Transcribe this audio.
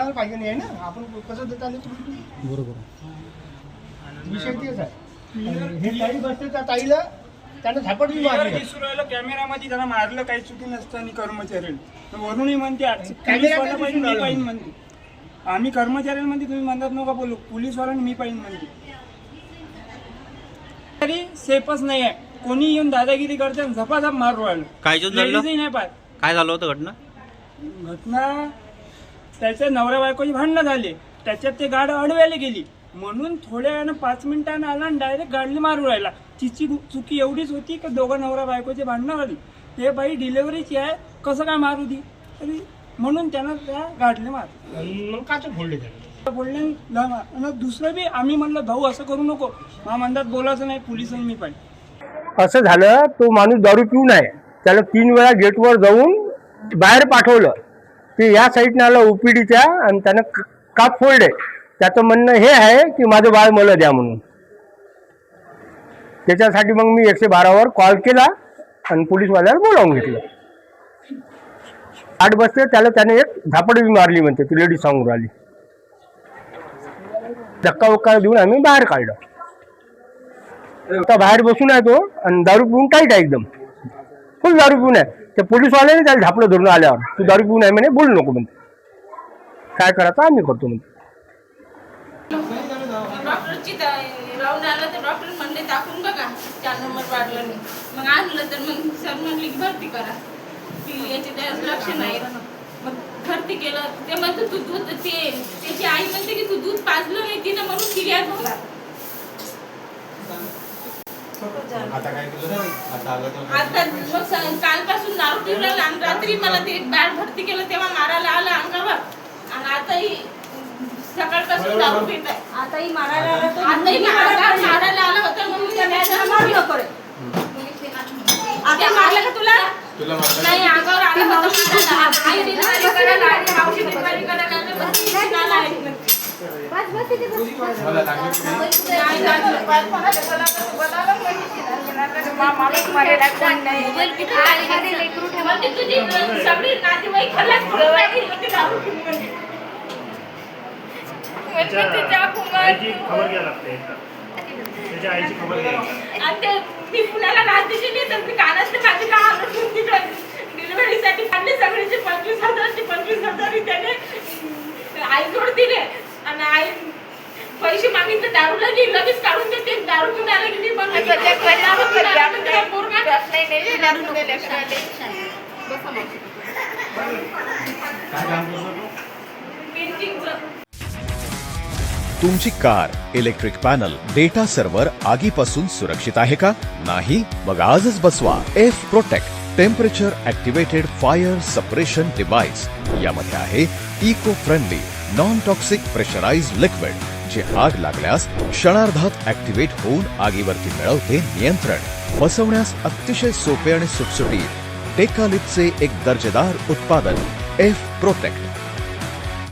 सांभाळायला पाहिजे नाही ना, आपण कसं देता बरोबर विषय तेच आहे. हे ताई बसते त्या ताईला त्यानं झापड बी मारली. कॅमेरामध्ये त्याला मारलं, काही चुकी नसताना कर्मचाऱ्याला वरूनही म्हणते म्हणते आम्ही कर्मचाऱ्यांमध्ये तुम्ही म्हणतात नका बोलू, पोलीसवाल्यांनी मी पाहिजे म्हणते. तरी सेफच नाही आहे, कोणी येऊन दादागिरी करते झपाझप मारू राहिलं. काय नाही पाहत. काय झालं होतं घटना? त्याच्या नवऱ्या बायकोची भांडणं झाले, त्याच्यात ते गाड अडवायला गेली म्हणून थोड्या वेळानं 5 मिनिटांना आला आणि डायरेक्ट गाडीला मारू राहिला. तिची चुकी एवढीच होती की दोघं नवरा बायकोची भांडणं झाली. ते बाई डिलेव्हरीची आहे, कसं काय मारू दी तरी म्हणून त्यानं त्या गाडीला मार बोलले. दुसरं बी आम्ही म्हणलं भाऊ असं करू नको, मा म्हणतात बोलायचं नाही, पोलिसांनी मी पाहिजे. असं झालं, तो माणूस दारू पिऊन आहे, त्याला 3 वेळा गेटवर जाऊन बाहेर पाठवलं. ते या साईडने आलं ओपीडीच्या आणि त्यानं काप फोल्ड आहे. त्याचं म्हणणं हे आहे की माझं बाळ मला द्या म्हणून. त्याच्यासाठी मग मी 112वर कॉल केला आणि पोलीसवाल्याला बोलावून घेतलं. 8 वाजता त्याला त्याने एक झापड बी मारली म्हणते, ती लेडी सांगून राहिली. धक्का वक्का देऊन आम्ही बाहेर काढलं. आता बाहेर बसून आहे तो आणि दारू पिऊन टाईट आहे, एकदम फुल दारू पिऊन आहे. त्या पोलीसवाल्याने त्याला झापलं धरून आल्यावर, तू दारू पिऊन आहे म्हणे, बोलू नको म्हणते. काय करायचं आम्ही करतो म्हणते. डॉक्टरची राहून आलं तर डॉक्टर म्हणले दाखवून बघा 4 नंबर वाढलं नाही. मग आणलं तर मग सर म्हणले की भरती करा, की याची त्याच लक्ष नाही. मग भरती केलं. ते म्हणते तू दूध, त्याची आई म्हणते की तू दूध पाजलं नाही तिनं म्हणून सिरियस झाला. आता मग कालपासून दारू पिऊन राहिला आणि रात्री मला ते बॅड भरती केलं तेव्हा मारायला आलं अंगावर. आणि आताही सकाळपासून दारू पित आहे. आताही मारायला आलं होतं म्हणून त्या मारलं करे. आता मारलं का तुला? नाही, अंगावर आलं होतं. आई डिलिव्हरी करायला आली, मावशी डिलिव्हरी करायला आली, बस नाला आहे. सगळी नातेवाईक खरंच दारू पिऊन मी पुण्याला राहते नाही तर मी कानातले माझे डिलिव्हरीसाठी काढले सगळ्याचे 25,000 त्याने आईजोड दिले. आणि आई पैसे मागितले दारूला, लगेच काढून देते. दारू पिऊन आले की तुमची car, electric panel, data server आगीपासून सुरक्षित आहे का? नाही? मग आजच बसवा F protect temperature activated fire suppression device. यामध्ये आहे eco friendly non toxic pressurised liquid, जे आग लागल्यास क्षणार्धात ऍक्टिव्हेट होऊन आगीवरती मिळवते नियंत्रण. बसवण्यास अतिशय सोपे आणि सुटसुटीत टेकालिपचे एक दर्जेदार उत्पादन एफ प्रोटेक्ट.